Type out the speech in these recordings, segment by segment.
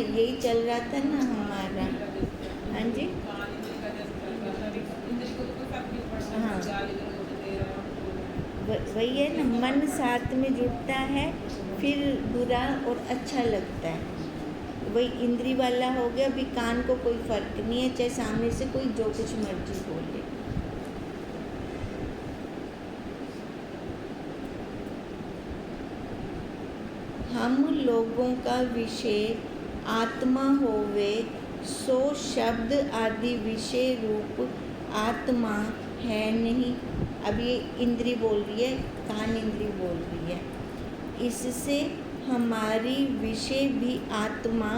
यही चल रहा था ना हमारा। हाँ जी, हाँ, वही है ना, मन साथ में जुड़ता है फिर बुरा और अच्छा लगता है। वही इंद्री वाला हो गया। अभी कान को कोई फर्क नहीं है, चाहे सामने से कोई जो कुछ मर्जी बोले। हम लोगों का विषय आत्मा होवे, सो शब्द आदि विषय रूप आत्मा है नहीं। अब ये इंद्री बोल रही है, कान इंद्री बोल रही है। इससे हमारी विषय भी आत्मा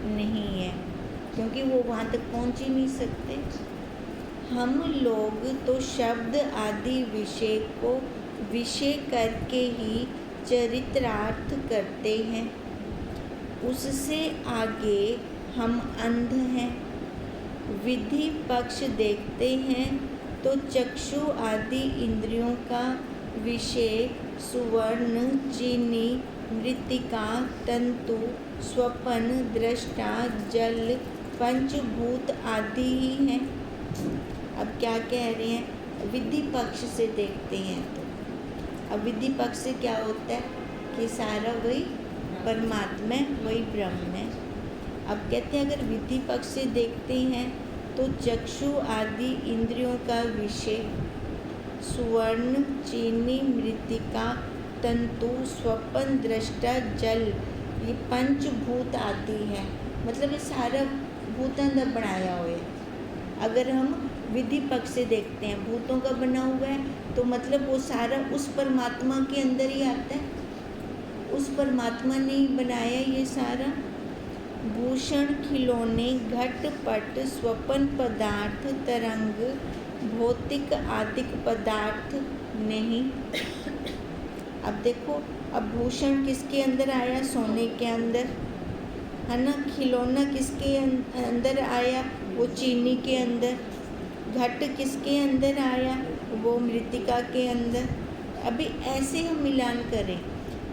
नहीं है, क्योंकि वो वहाँ तक पहुँच ही नहीं सकते। हम लोग तो शब्द आदि विषय को विषय करके ही चरितार्थ करते हैं। उससे आगे हम अंध हैं। विधि पक्ष देखते हैं तो चक्षु आदि इंद्रियों का विषय सुवर्ण, चीनी, मृत्तिका, तंतु, स्वप्न, दृष्टा, जल, पंचभूत आदि ही हैं। अब क्या कह रहे हैं? विधि पक्ष से देखते हैं तो अब विधि पक्ष से क्या होता है कि सारा वही परमात्मा है, वही ब्रह्म है। अब कहते हैं अगर विधि पक्ष से देखते हैं तो चक्षु आदि इंद्रियों का विषय सुवर्ण, चीनी, मृत्तिका, तंतु, स्वप्न, दृष्टा, जल, ये पंचभूत आदि है। मतलब ये सारा भूतों बनाया हुआ है। अगर हम विधि पक्ष से देखते हैं भूतों का बना हुआ है तो मतलब वो सारा उस परमात्मा के अंदर ही आता है। उस परमात्मा ने ही बनाया ये सारा। भूषण, खिलौने, घट पट, स्वप्न पदार्थ, तरंग, भौतिक आदिक पदार्थ नहीं। अब देखो, अब भूषण किसके अंदर आया? सोने के अंदर, है ना। खिलौना किसके अंदर आया? वो चीनी के अंदर। घट किसके अंदर आया? वो मृत्तिका के अंदर। अभी ऐसे हम मिलान करें।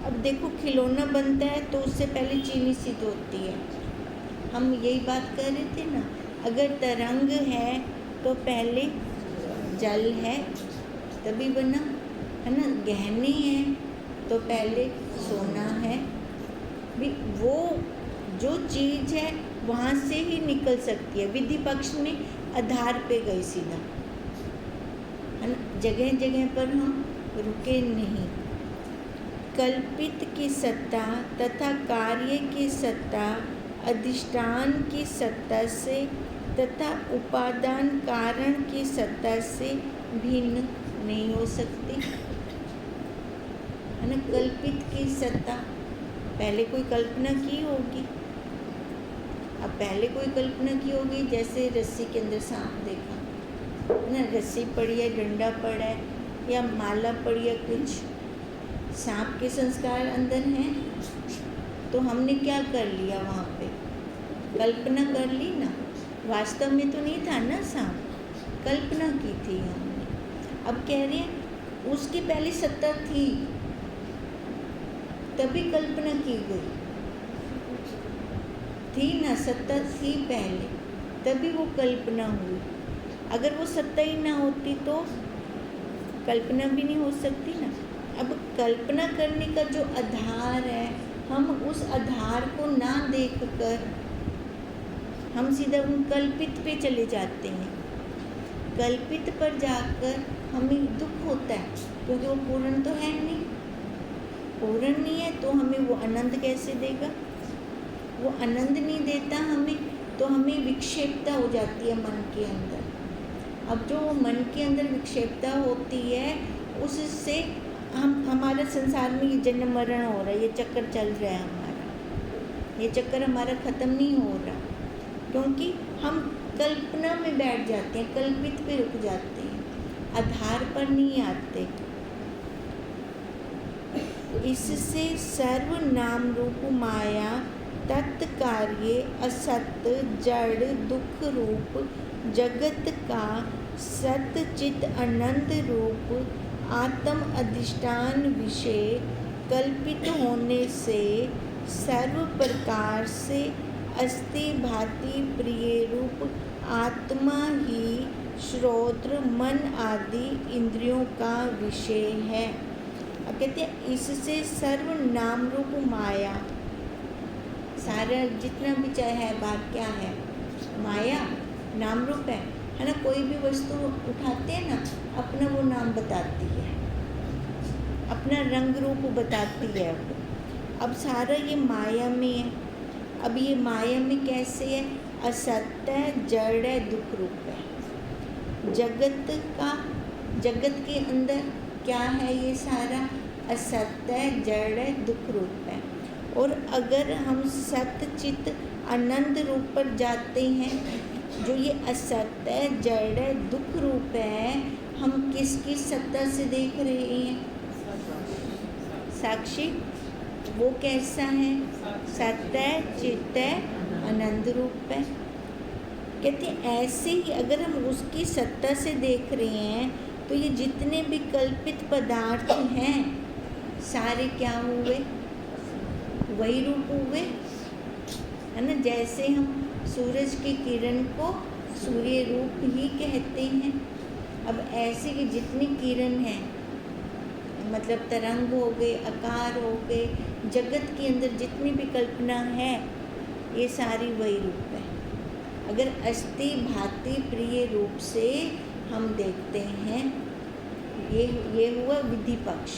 अब देखो, खिलौना बनता है तो उससे पहले चीनी सिद्ध होती है। हम यही बात कर रहे थे ना। अगर तरंग है तो पहले जल है तभी बना, है ना। गहने हैं तो पहले सोना है। भी वो जो चीज़ है वहाँ से ही निकल सकती है। विधि पक्ष में आधार पे गए सीधा, है ना। जगह जगह पर हम रुके नहीं। कल्पित की सत्ता तथा कार्य की सत्ता अधिष्ठान की सत्ता से तथा उपादान कारण की सत्ता से भिन्न नहीं हो सकती, है ना। कल्पित की सत्ता, पहले कोई कल्पना की होगी। अब पहले कोई कल्पना की होगी, जैसे रस्सी के अंदर सांप देखा, है ना। रस्सी पड़ी है, डंडा पड़ा है या माला पड़ी है, कुछ सांप के संस्कार अंदर हैं तो हमने क्या कर लिया? वहाँ पे कल्पना कर ली ना। वास्तव में तो नहीं था ना सांप, कल्पना की थी हमने। अब कह रहे हैं उसकी पहले सत्ता थी तभी कल्पना की गई थी ना। सत्ता थी पहले तभी वो कल्पना हुई। अगर वो सत्ता ही ना होती तो कल्पना भी नहीं हो सकती ना। अब कल्पना करने का जो आधार है, हम उस आधार को ना देखकर हम सीधा उन कल्पित पे चले जाते हैं। कल्पित पर जाकर हमें दुख होता है क्योंकि वो पूर्ण तो है नहीं। पूर्ण नहीं है तो हमें वो आनंद कैसे देगा? वो आनंद नहीं देता हमें तो हमें विक्षेपता हो जाती है मन के अंदर। अब जो मन के अंदर विक्षेपता होती है उससे हमारा संसार में ये जन्म मरण हो रहा है, ये चक्कर चल रहा है हमारा। ये चक्कर हमारा ख़त्म नहीं हो रहा क्योंकि हम कल्पना में बैठ जाते हैं, कल्पित पे रुक जाते हैं, आधार पर नहीं आते। इससे सर्व नाम रूप माया तत्कार्य असत जड़ दुख रूप जगत का सत चित अनंत रूप आत्म अधिष्ठान विषय कल्पित होने से सर्व प्रकार से अस्ति भाति प्रिय रूप आत्मा ही श्रोत्र मन आदि इंद्रियों का विषय है। अब कहते हैं इससे सर्व नाम रूप माया, सारा जितना भी चाहे है बात क्या है, माया नाम रूप है ना। कोई भी वस्तु उठाते हैं ना, अपना वो नाम बताती है, अपना रंग रूप बताती है। अब सारा ये माया में है। अब ये माया में कैसे है, असत्य जड़ है, दुख रूप है। जगत के अंदर क्या है, ये सारा असत्य जड़ है, दुख रूप है। और अगर हम सत्य चित आनंद रूप पर जाते हैं, जो ये असत्य जड़ है, दुख रूप है, हम किसकी सत्ता से देख रहे हैं, साक्षी। वो कैसा है, सत्य चित्त आनंद रूप है। कहते ऐसे ही अगर हम उसकी सत्ता से देख रहे हैं तो ये जितने भी कल्पित पदार्थ हैं सारे क्या हुए, वही रूप हुए, है ना। जैसे हम सूरज की किरण को सूर्य रूप ही कहते हैं। अब ऐसे की जितनी किरण है, मतलब तरंग हो गए, आकार हो गए, जगत के अंदर जितनी भी कल्पना है, ये सारी वही रूप है। अगर अस्ति भाति प्रिय रूप से हम देखते हैं, ये हुआ विधि पक्ष।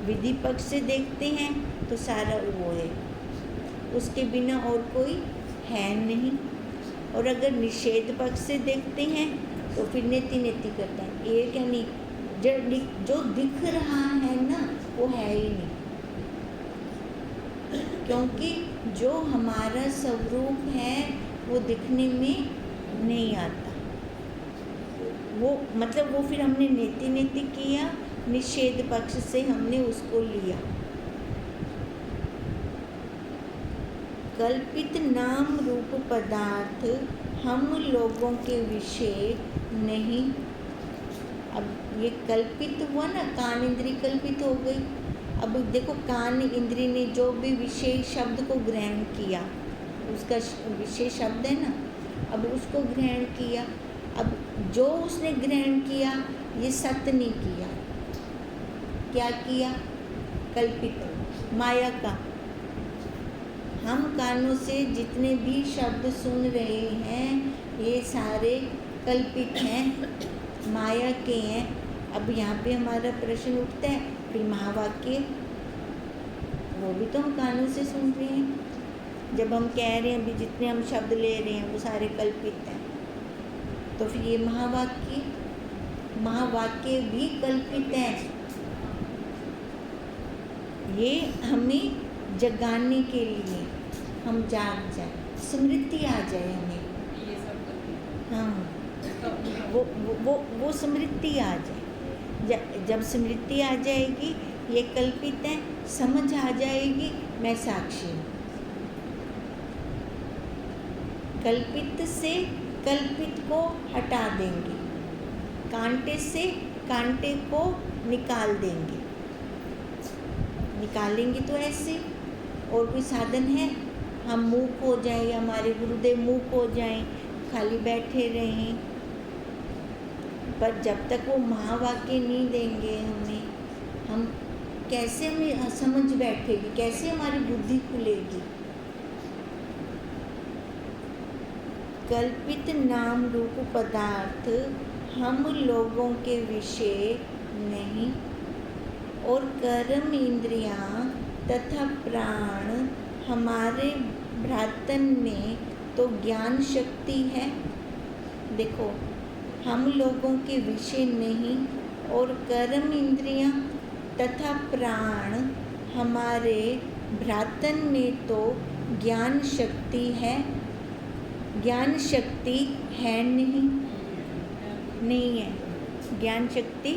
विधि पक्ष से देखते हैं तो सारा वो है, उसके बिना और कोई है नहीं। और अगर निषेध पक्ष से देखते हैं तो फिर नेति नेति करता है, एक यानी जो दिख रहा है ना वो है ही नहीं, क्योंकि जो हमारा स्वरूप है वो दिखने में नहीं आता। वो मतलब वो फिर हमने नेति नेति किया, निषेध पक्ष से हमने उसको लिया। कल्पित नाम रूप पदार्थ हम लोगों के विषय नहीं। अब ये कल्पित हुआ ना, कान इंद्री कल्पित हो गई। अब देखो कान इंद्री ने जो भी विषय शब्द को ग्रहण किया, उसका विषय शब्द है ना, अब उसको ग्रहण किया। अब जो उसने ग्रहण किया ये सत्य नहीं किया, क्या किया, कल्पित माया का। हम कानों से जितने भी शब्द सुन रहे हैं ये सारे कल्पित हैं, माया के हैं। अब यहाँ पे हमारा प्रश्न उठता है, फिर महावाक्य वो भी तो हम कानों से सुन रहे हैं। जब हम कह रहे हैं अभी जितने हम शब्द ले रहे हैं वो सारे कल्पित हैं, तो फिर ये महावाक्य भी कल्पित है। ये हमें जगाने के लिए, हम जाग जाए, स्मृति आ जाए हमें, हाँ वो स्मृति आ जाए। जब स्मृति आ जाएगी ये कल्पित है, समझ आ जाएगी मैं साक्षी हूँ। कल्पित से कल्पित को हटा देंगे, कांटे से कांटे को निकाल देंगे। निकालेंगे तो ऐसे, और कोई साधन है, हम मूक हो जाएं, हमारे गुरुदेव मूक हो जाएं, खाली बैठे रहें। पर जब तक वो महावाक्य नहीं देंगे हमें, हम कैसे हमें समझ बैठेगी, कैसे हमारी बुद्धि खुलेगी। कल्पित नाम रूप पदार्थ हम लोगों के विषय नहीं, और कर्म इंद्रियां तथा प्राण हमारे भ्रातन में तो ज्ञान शक्ति है। देखो हम लोगों के विषय नहीं, और कर्म इंद्रियां तथा प्राण हमारे भ्रातन में तो ज्ञान शक्ति है। ज्ञान शक्ति है नहीं है, ज्ञान शक्ति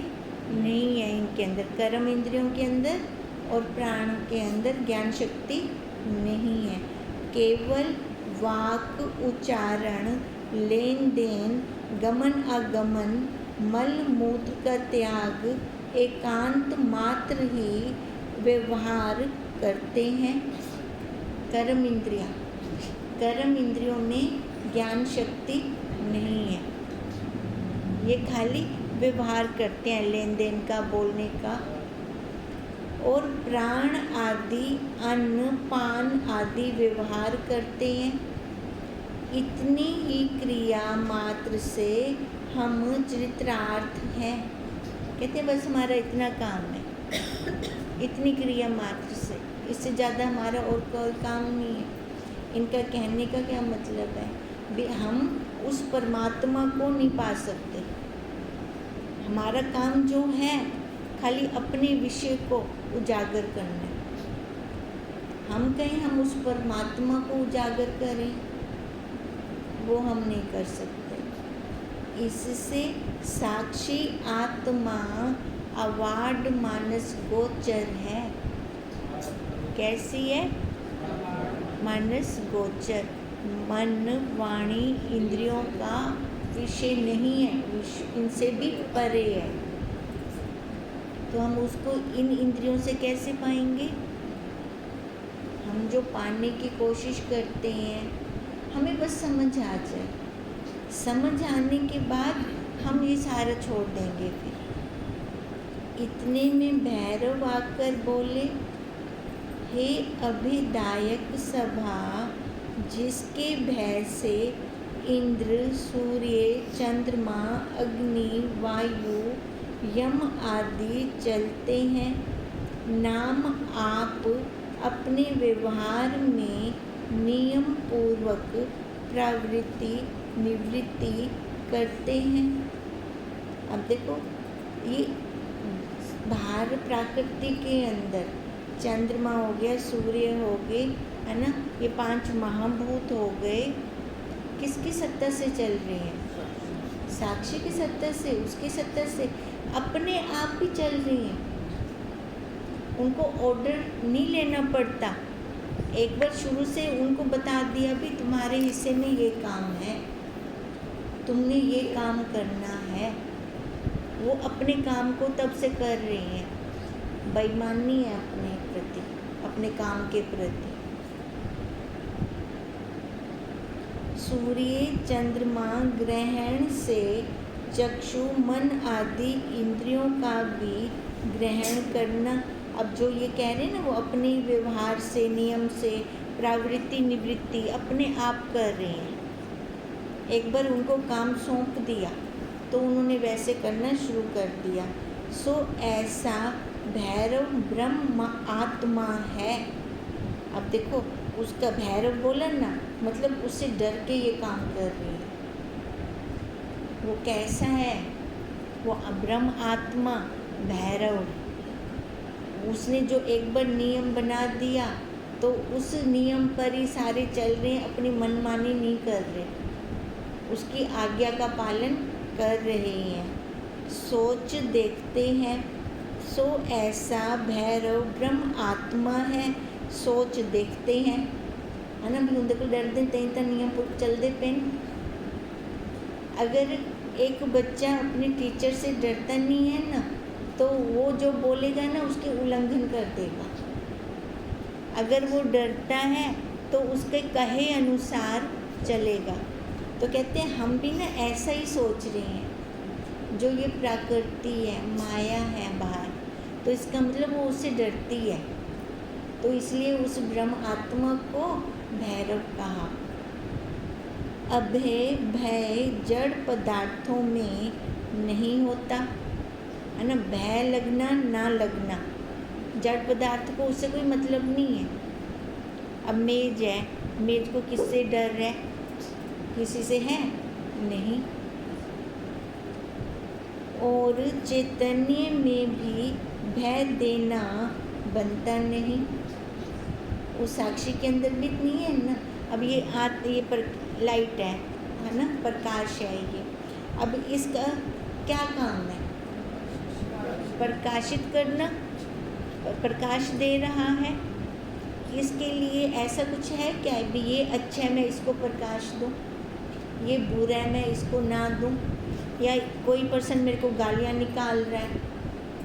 नहीं है इनके अंदर, कर्म इंद्रियों के अंदर और प्राण के अंदर ज्ञान शक्ति नहीं है। केवल वाक उच्चारण, लेन देन, गमन आगमन, मल मूत्र का त्याग, एकांत मात्र ही व्यवहार करते हैं कर्म इंद्रियां। कर्म इंद्रियों में ज्ञान शक्ति नहीं है। ये खाली व्यवहार करते हैं, लेन देन का, बोलने का। और प्राण आदि, अन्न पान आदि व्यवहार करते हैं। इतनी ही क्रिया मात्र से हम चरितार्थ हैं। कहते हैं बस हमारा इतना काम है, इतनी क्रिया मात्र से, इससे ज़्यादा हमारा और कोई काम नहीं है। इनका कहने का क्या मतलब है? भी हम उस परमात्मा को नहीं पा सकते। हमारा काम जो है खाली अपने विषय को उजागर करना है। हम कहें हम उस परमात्मा को उजागर करें, वो हम नहीं कर सकते। इससे साक्षी आत्मा अवार्ड मानस गोचर है। कैसी है? मानस गोचर। मन वाणी इंद्रियों का विषय नहीं है, इनसे भी परे है। तो हम उसको इन इंद्रियों से कैसे पाएंगे? हम जो पाने की कोशिश करते हैं, हमें बस समझ आ जाए। समझ आने के बाद हम ये सारा छोड़ देंगे। फिर इतने में भैरव आकर बोले, हे अभिदायक सभा, जिसके भय से इंद्र, सूर्य, चंद्रमा, अग्नि, वायु, यम आदि चलते हैं, नाम आप अपने व्यवहार में नियम पूर्वक प्रवृत्ति निवृत्ति करते हैं। अब देखो, ये बाहर प्रकृति के अंदर चंद्रमा हो गया, सूर्य हो गए, है ना, ये 5 महाभूत हो गए, किसकी सत्ता से चल रहे हैं? साक्षी की सत्ता से, उसकी सत्ता से, अपने आप ही चल रही हैं। उनको ऑर्डर नहीं लेना पड़ता। एक बार शुरू से उनको बता दिया भी तुम्हारे हिस्से में ये काम है, तुमने ये काम करना है, वो अपने काम को तब से कर रही हैं। बेईमानी है अपने प्रति, अपने काम के प्रति। सूर्य, चंद्रमा ग्रहण से चक्षु, मन आदि इंद्रियों का भी ग्रहण करना। अब जो ये कह रहे हैं ना, वो अपने व्यवहार से, नियम से प्रवृत्ति निवृत्ति अपने आप कर रहे हैं। एक बार उनको काम सौंप दिया तो उन्होंने वैसे करना शुरू कर दिया। सो ऐसा भैरव ब्रह्म आत्मा है। अब देखो, उसका भैरव बोला ना, मतलब उससे डर के ये काम कर रही है। वो कैसा है? वो ब्रह्म आत्मा भैरव। उसने जो एक बार नियम बना दिया तो उस नियम पर ही सारे चल रहे हैं, अपनी मनमानी नहीं कर रहे, उसकी आज्ञा का पालन कर रहे हैं। सोच देखते हैं, सो ऐसा भैरव ब्रह्म आत्मा है। सोच देखते हैं, है ना, भी उनको डर दे तई तो नियम चल दे पेन। अगर एक बच्चा अपने टीचर से डरता नहीं है ना, तो वो जो बोलेगा ना उसके उल्लंघन कर देगा। अगर वो डरता है तो उसके कहे अनुसार चलेगा। तो कहते हैं हम भी ना ऐसा ही सोच रहे हैं। जो ये प्रकृति है, माया है बाहर, तो इसका मतलब वो उससे डरती है, तो इसलिए उस ब्रह्म आत्मा को भैरव कहा। अभय भय जड़ पदार्थों में नहीं होता, है ना। भय लगना ना लगना, जड़ पदार्थ को उससे कोई मतलब नहीं है। अब मेज है, मेज को किससे डर है? किसी से है नहीं। और चैतन्य में भी भय देना बनता नहीं, उस साक्षी के अंदर भी नहीं है ना। अब ये ये पर लाइट है ना, प्रकाश है ये। अब इसका क्या काम है? प्रकाशित करना, प्रकाश दे रहा है। इसके लिए ऐसा कुछ है क्या भी ये अच्छा है मैं इसको प्रकाश दूँ, ये बुरा है मैं इसको ना दूँ, या कोई पर्सन मेरे को गालियाँ निकाल रहा है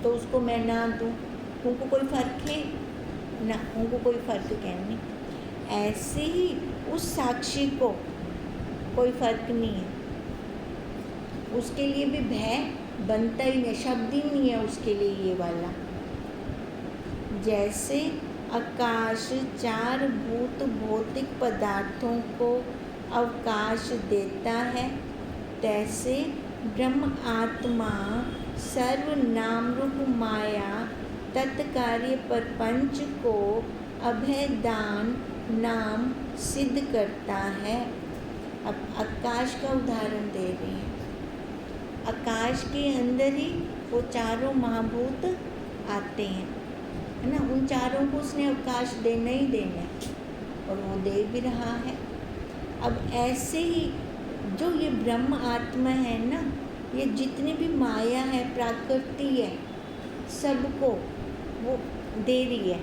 तो उसको मैं ना दूँ, उनको कोई फ़र्क है ना, उनको कोई फ़र्क क्या नहीं। ऐसे ही उस साक्षी को कोई फर्क नहीं है, उसके लिए भी भय बनता ही नहीं, शब्द ही नहीं है उसके लिए ये वाला। जैसे आकाश चार भूत भौतिक पदार्थों को अवकाश देता है, तैसे ब्रह्म आत्मा सर्व नाम रूप माया तत्कार्य प्रपंच को अभेदान नाम सिद्ध करता है। अब आकाश का उदाहरण दे रही है। आकाश के अंदर ही वो चारों महाभूत आते हैं, है ना। उन चारों को उसने अवकाश देना ही देना है और वो दे भी रहा है। अब ऐसे ही जो ये ब्रह्म आत्मा है ना, ये जितनी भी माया है, प्रकृति है, सबको वो दे रही है,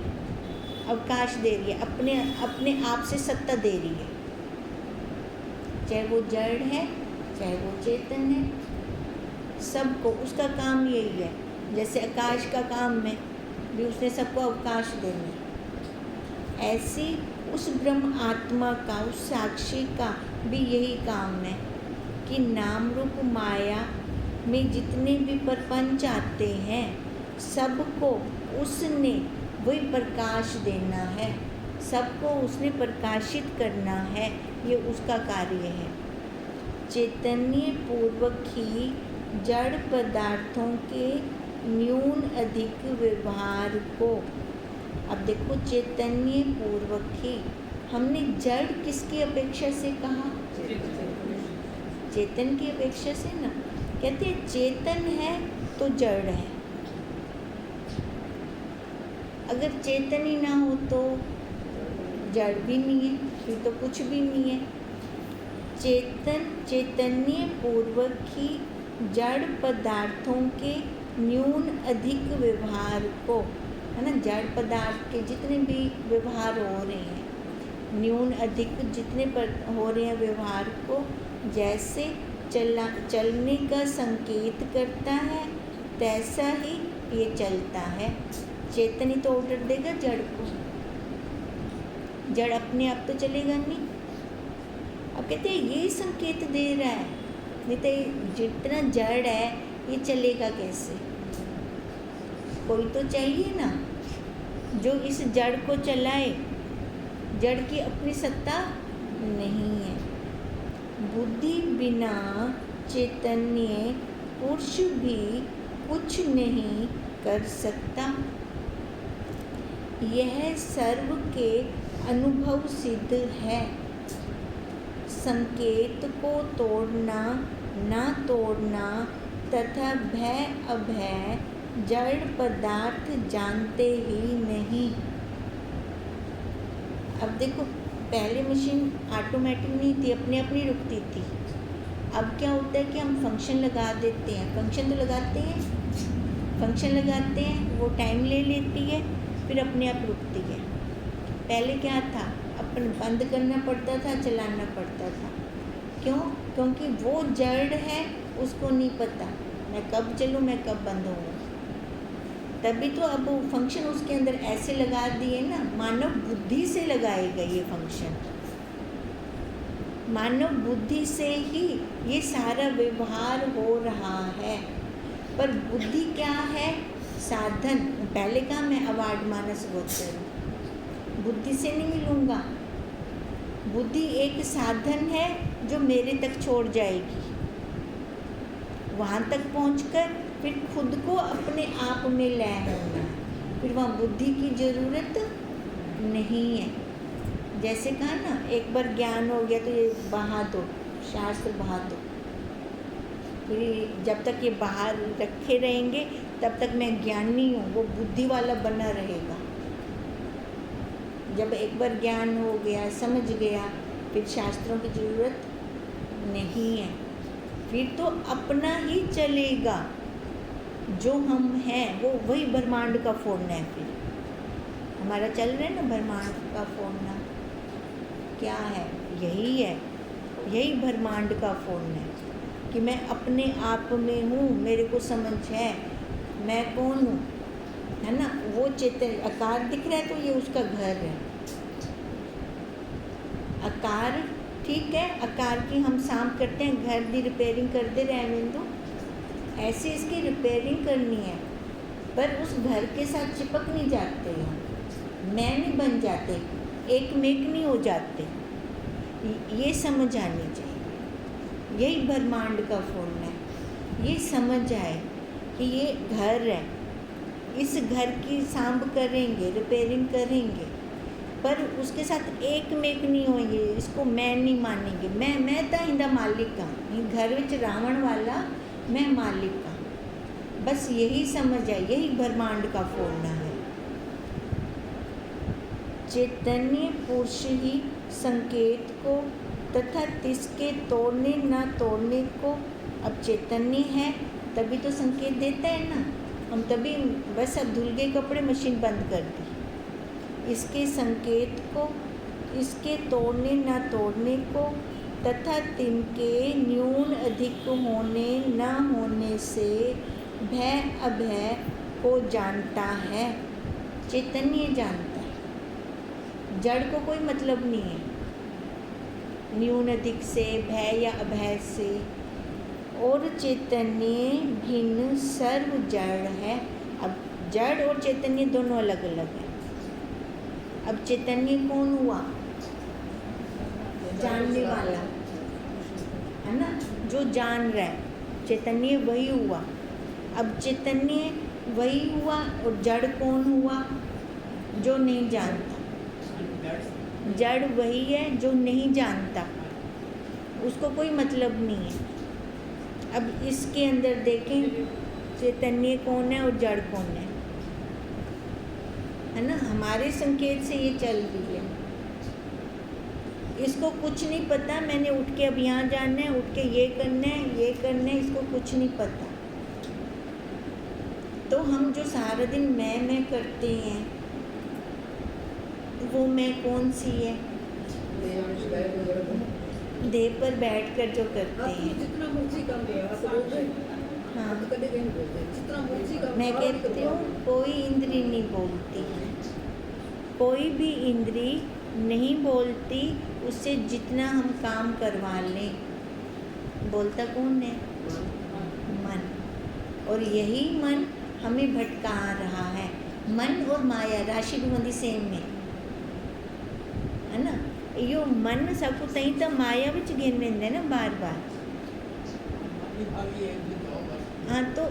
अवकाश दे रही है, अपने अपने आप से सत्ता दे रही है। चाहे वो जड़ है, चाहे वो चेतन है, सबको उसका काम यही है। जैसे आकाश का काम में भी उसने सबको अवकाश देना है, ऐसी उस ब्रह्म आत्मा का, उस साक्षी का भी यही काम है कि नाम रूप माया में जितने भी प्रपंच आते हैं, सबको उसने वही प्रकाश देना है, सबको उसने प्रकाशित करना है, ये उसका कार्य है। चैतन्य पूर्वक ही जड़ पदार्थों के न्यून अधिक व्यवहार को, अब देखो चैतन्य पूर्वक ही, हमने जड़ किसकी अपेक्षा से कहा? चेतन की अपेक्षा से ना। कहते हैं चेतन है तो जड़ है, अगर चेतन ही ना हो तो जड़ भी नहीं है, फिर तो कुछ भी नहीं है। चैतन्य पूर्वक ही जड़ पदार्थों के न्यून अधिक व्यवहार को, है ना, जड़ पदार्थ के जितने भी व्यवहार हो रहे हैं, न्यून अधिक जितने पर हो रहे हैं व्यवहार को, जैसे चलने का संकेत करता है, तैसा ही ये चलता है। चेतन ही तो ऑर्डर देगा जड़ को, जड़ अपने आप तो चलेगा नहीं। अब कहते हैं ये संकेत दे रहा है, नहीं तो जितना जड़ है ये चलेगा कैसे? कोई तो चाहिए ना जो इस जड़ को चलाए। जड़ की अपनी सत्ता नहीं है। बुद्धि बिना चैतन्य पुरुष भी कुछ नहीं कर सकता। यह सर्व के अनुभव सिद्ध है। संकेत को तोड़ना ना तोड़ना तथा भय अभय जड़ पदार्थ जानते ही नहीं। अब देखो, पहले मशीन ऑटोमेटिक नहीं थी, अपने अपनी रुकती थी। अब क्या होता है कि हम फंक्शन लगा देते हैं, फंक्शन तो लगाते हैं, फंक्शन लगाते हैं, वो टाइम ले लेती है, फिर अपने आप रुकती है। पहले क्या था, अपन बंद करना पड़ता था, चलाना पड़ता था। क्यों? क्योंकि वो जड़ है, उसको नहीं पता मैं कब चलूँ, मैं कब बंद हूँ। तभी तो अब वो फंक्शन उसके अंदर ऐसे लगा दिए ना, मानव बुद्धि से लगाए गए ये फंक्शन। मानव बुद्धि से ही ये सारा व्यवहार हो रहा है। पर बुद्धि क्या है? साधन। पहले कहा मैं अवार्ड मानस गोचर हूँ, बुद्धि से नहीं मिलूँगा। बुद्धि एक साधन है जो मेरे तक छोड़ जाएगी, वहाँ तक पहुँचकर फिर खुद को अपने आप में लय होना, फिर वहाँ बुद्धि की ज़रूरत नहीं है। जैसे कहा ना, एक बार ज्ञान हो गया तो ये बहा दो, शास्त्र बहा दो, फिर जब तक ये बाहर रखे रहेंगे तब तक मैं ज्ञानी हूँ, वो बुद्धि वाला बना रहेगा। जब एक बार ज्ञान हो गया, समझ गया, फिर शास्त्रों की ज़रूरत नहीं है, फिर तो अपना ही चलेगा। जो हम हैं वो वही ब्रह्मांड का फोड़ना है। फिर हमारा चल रहा है ना ब्रह्मांड का फोड़ना, क्या है? यही है, यही ब्रह्मांड का फोड़ना है कि मैं अपने आप में हूँ, मेरे को समझ है मैं कौन हूँ, है ना। वो चेतन आकार दिख रहा है तो ये उसका घर है। आकार ठीक है, आकार की हम सांप करते हैं, घर की रिपेयरिंग करते रहे बिंदु, ऐसे इसकी रिपेयरिंग करनी है, पर उस घर के साथ चिपक नहीं जाते हम, मैं नहीं बन जाते, एक मेक नहीं हो जाते। ये समझ आनी चाहिए, यही ब्रह्मांड का फूल है। ये समझ आए कि ये घर है, इस घर की सांभ करेंगे, रिपेयरिंग करेंगे, पर उसके साथ एक मेक नहीं होंगे, इसको मैं नहीं मानेंगे। मैं तो इंदा मालिक हाँ, घर विच रावण वाला मैं मालिक हाँ। बस यही समझ आए, यही ब्रह्मांड का फोड़ना है। चैतन्य पुरुष ही संकेत को तथा तिसके तोड़ने न तोड़ने को, अब चैतन्य है तभी तो संकेत देता है ना, हम तभी बस अब धुल गए कपड़े, मशीन बंद कर दी। इसके संकेत को, इसके तोड़ने न तोड़ने को तथा तिनके न्यून अधिक होने न होने से भय अभय को जानता है। चैतन्य जानता है, जड़ को कोई मतलब नहीं है न्यून अधिक से, भय या अभय से। और चैतन्य भिन्न सर्व जड़ है। अब जड़ और चैतन्य दोनों अलग अलग है। अब चैतन्य कौन हुआ? जानने वाला है ना, जो जान रहा है, चैतन्य वही हुआ। अब चैतन्य वही हुआ और जड़ कौन हुआ? जो नहीं जानता। जड़ वही है जो नहीं जानता, उसको कोई मतलब नहीं है। अब इसके अंदर देखें चैतन्य कौन है और जड़ कौन है ना, हमारे संकेत से ये चल रही है। इसको कुछ नहीं पता, मैंने उठ के अब यहाँ जाना है, उठ के ये करना है, ये करना है, इसको कुछ नहीं पता। तो हम जो सारा दिन मैं करते हैं, वो मैं कौन सी है? देह पर बैठकर जो करते हैं। जितना मर्जी काम ले आप बोल रहे हाँ, कभी कहीं बोलते जितना मर्जी काम मैं कहती हूँ कोई इंद्री नहीं बोलती, कोई भी इंद्री नहीं बोलती। उससे जितना हम काम करवा लें, बोलता कौन है? मन। और यही मन हमें भटका रहा है। मन और माया राशि भी सेम है ना। यो मन सबको तई तो माया विच गिन लेंदे ना बार बार। हाँ, तो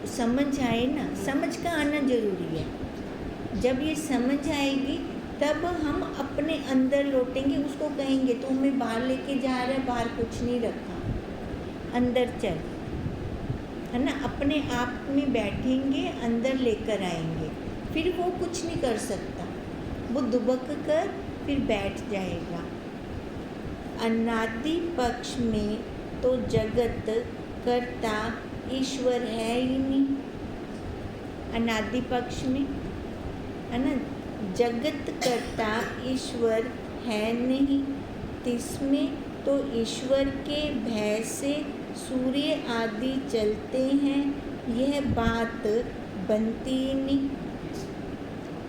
समझ आए ना, समझ का आना जरूरी है। जब ये समझ आएगी तब हम अपने अंदर लौटेंगे, उसको कहेंगे तो हमें बाहर लेके जा रहा है, बाहर कुछ नहीं रखा, अंदर चल, है ना। अपने आप में बैठेंगे, अंदर लेकर आएंगे, फिर वो कुछ नहीं कर सकता, वो दुबक कर फिर बैठ जाएगा। अनादि पक्ष में तो जगत कर्ता ईश्वर है ही नहीं। अनादि पक्ष में है ना, जगत कर्ता ईश्वर है नहीं। तिसमें तो ईश्वर के भय से सूर्य आदि चलते हैं, यह बात बनती ही नहीं।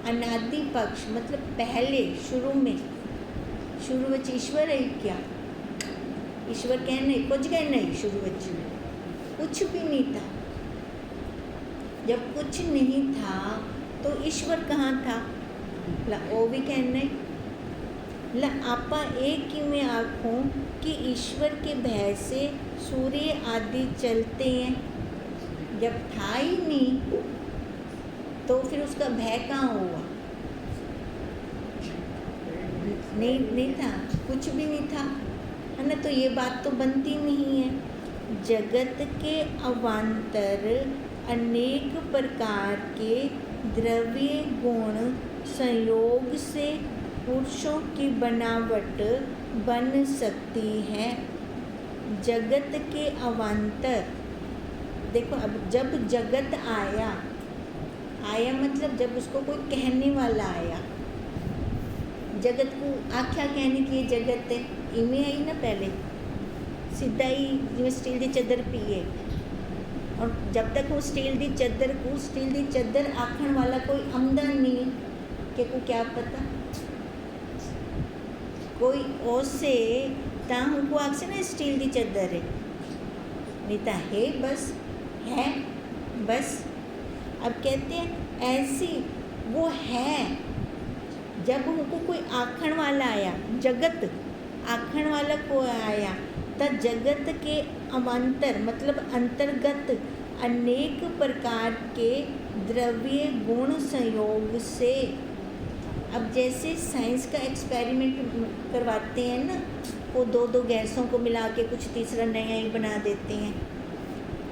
अनादि पक्ष मतलब पहले, शुरू में, शुरू में ईश्वर है क्या? ईश्वर कहने कुछ कह नहीं, शुरू में कुछ भी नहीं था। जब कुछ नहीं था तो ईश्वर कहाँ था? ला वो भी कहना ला आपा एक ही में आँखों कि ईश्वर के भय से सूर्य आदि चलते हैं। जब था ही नहीं तो फिर उसका भय कहाँ हुआ? नहीं था, कुछ भी नहीं था, है ना। तो ये बात तो बनती नहीं है। जगत के अवान्तर अनेक प्रकार के द्रव्य गुण संयोग से पुरुषों की बनावट बन सकती है। जगत के अवान्तर, देखो अब जब जगत आया मतलब जब उसको कोई कहने वाला आया, जगत को आख्या कहने की जगत है, इमें आई ना पहले सीधा ही जिवें स्टील की चद्दर पीए, और जब तक वो स्टील की चद्दर को स्टील की चद्दर आखण वाला कोई आमदा नहीं कि को क्या पता, कोई ओसे ता हमको आखसे ना स्टील दी चद्दर है, नहीं ता है बस, है बस। अब कहते हैं ऐसी वो है। जब हमको कोई आखण वाला आया, जगत आखण वाला को आया, त जगत के अवान्तर मतलब अंतर्गत अनेक प्रकार के द्रव्य गुण संयोग से। अब जैसे साइंस का एक्सपेरिमेंट करवाते हैं ना, वो दो दो गैसों को मिला के कुछ तीसरा नया ही बना देते हैं,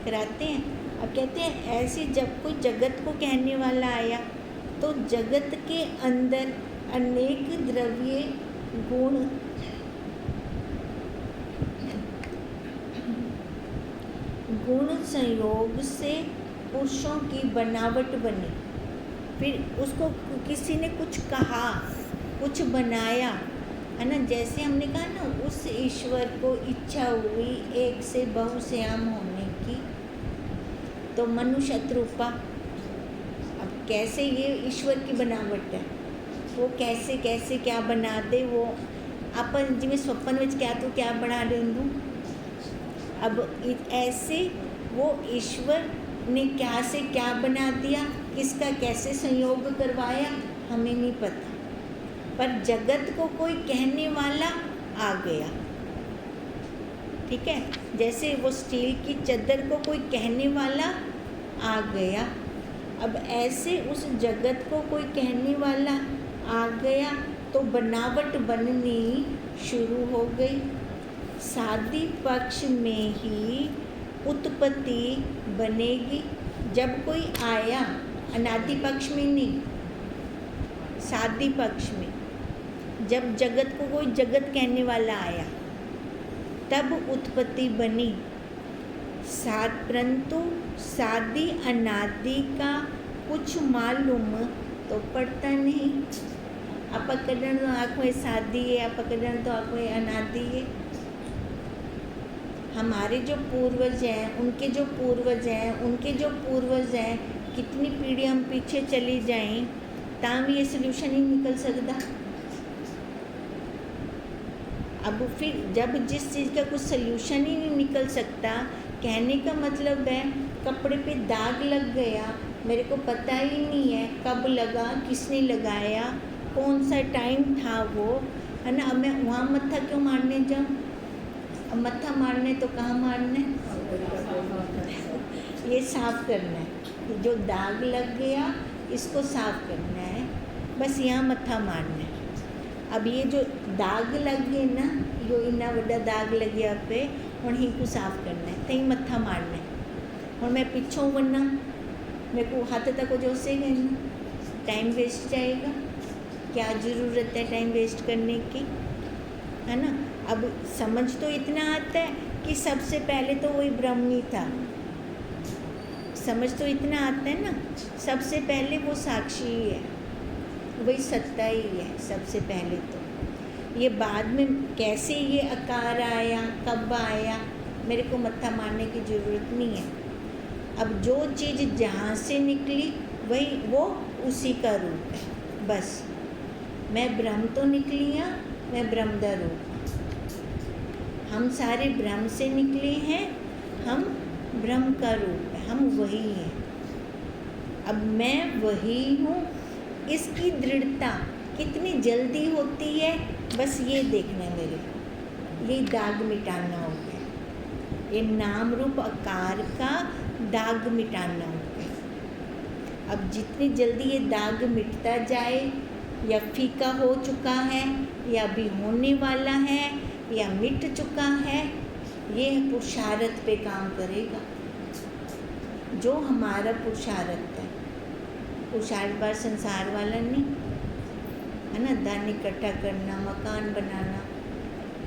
कराते हैं। अब कहते हैं ऐसे जब कोई जगत को कहने वाला आया तो जगत के अंदर अनेक द्रव्य गुण संयोग से पुरुषों की बनावट बनी। फिर उसको किसी ने कुछ कहा, कुछ बनाया, है ना। जैसे हमने कहा ना, उस ईश्वर को इच्छा हुई एक से बहुश्याम होने की, तो मनुष्य रूपा। अब कैसे ये ईश्वर की बनावट है, वो कैसे कैसे क्या बना दे, वो अपन जिमें स्वप्न में क्या तो क्या बना देंगे। अब ऐसे वो ईश्वर ने क्या से क्या बना दिया, किसका कैसे संयोग करवाया, हमें नहीं पता। पर जगत को कोई कहने वाला आ गया, ठीक है। जैसे वो स्टील की चद्दर को कोई कहने वाला आ गया। अब ऐसे उस जगत को कोई कहने वाला आ गया तो बनावट बननी शुरू हो गई। शादी पक्ष में ही उत्पत्ति बनेगी। जब कोई आया, अनादि पक्ष में नहीं, शादी पक्ष में, जब जगत को कोई जगत कहने वाला आया तब उत्पत्ति बनी। परंतु शादी अनादि का कुछ मालूम तो पड़ता नहीं। आप पकड़न तो आँख में शादी है, आप पकड़न तो आँख में अनादि है। हमारे जो पूर्वज हैं, उनके जो पूर्वज हैं, उनके जो पूर्वज हैं, कितनी पीढ़ी हम पीछे चली जाएं तां भी ये सोल्यूशन ही निकल सकता। अब फिर जब जिस चीज़ का कुछ सोल्यूशन ही नहीं निकल सकता, कहने का मतलब है कपड़े पे दाग लग गया, मेरे को पता ही नहीं है कब लगा, किसने लगाया, कौन सा टाइम था वो, है ना। अब मैं वहाँ मत्था क्यों मारने जाऊँ? अब मत्था मारने तो कहाँ मारना है, ये साफ़ करना है। जो दाग लग गया इसको साफ़ करना है, बस यहाँ मत्था मारना है। अब ये जो दाग लग गए ना, यो इन्ना बड़ा दाग लगे पे, और ही को साफ़ करना है, तहीं मत्था मारना है। और मैं पिछों बनना, मेरे को हाथ तक जो से गए ना, टाइम वेस्ट जाएगा। क्या ज़रूरत है टाइम वेस्ट करने की, है ना। अब समझ तो इतना आता है कि सबसे पहले तो वही ब्रह्म ही था। समझ तो इतना आता है ना, सबसे पहले वो साक्षी ही है, वही सत्ता ही है सबसे पहले। तो ये बाद में कैसे ये आकार आया, कब आया, मेरे को मत्था मारने की ज़रूरत नहीं है। अब जो चीज़ जहाँ से निकली वही वो उसी का रूप है। बस मैं ब्रह्म तो निकली हूँ, मैं ब्रह्म का रूप, हम सारे ब्रह्म से निकले हैं, हम ब्रह्म का रूप है, हम वही हैं। अब मैं वही हूँ, इसकी दृढ़ता कितनी जल्दी होती है, बस ये देखना है मेरे को। ये दाग मिटाना हो गया, ये नाम रूप आकार का दाग मिटाना हो गया। अब जितनी जल्दी ये दाग मिटता जाए, या फीका हो चुका है, या अभी होने वाला है, या मिट चुका है, ये पुरुषार्थ पे काम करेगा। जो हमारा पुरुषार्थ है, पुरुषार्थ बार संसार वाला नहीं, है ना। धन इकट्ठा करना, मकान बनाना,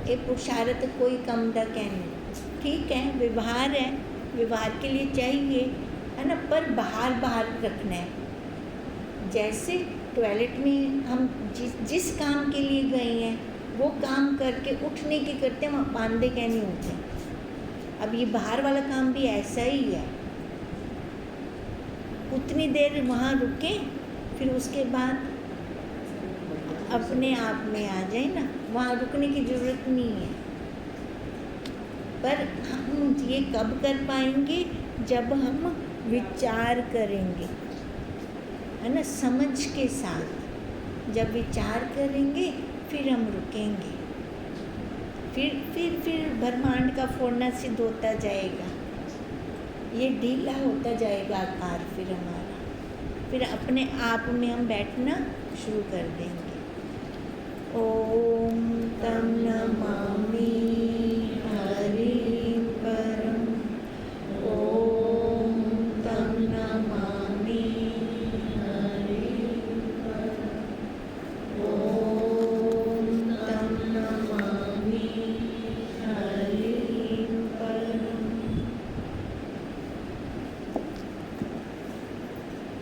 ये पुरुषार्थ कोई कम दा कहने, ठीक है, व्यवहार है, व्यवहार के लिए चाहिए, है ना। पर बाहर रखना है। जैसे टॉयलेट में हम जिस काम के लिए गए हैं वो काम करके उठने की करते हैं, हम बांधे क्या नहीं उठे। अब ये बाहर वाला काम भी ऐसा ही है, उतनी देर वहाँ रुके, फिर उसके बाद अपने आप में आ जाए ना, वहाँ रुकने की ज़रूरत नहीं है। पर हम ये कब कर पाएंगे? जब हम विचार करेंगे, है ना, समझ के साथ। जब विचार करेंगे फिर हम रुकेंगे। फिर ब्रह्मांड का फोड़ना सिद्ध होता जाएगा, ये ढीला होता जाएगा आकार फिर हमारा, फिर अपने आप में हम बैठना शुरू कर देंगे। ओम तम नमामि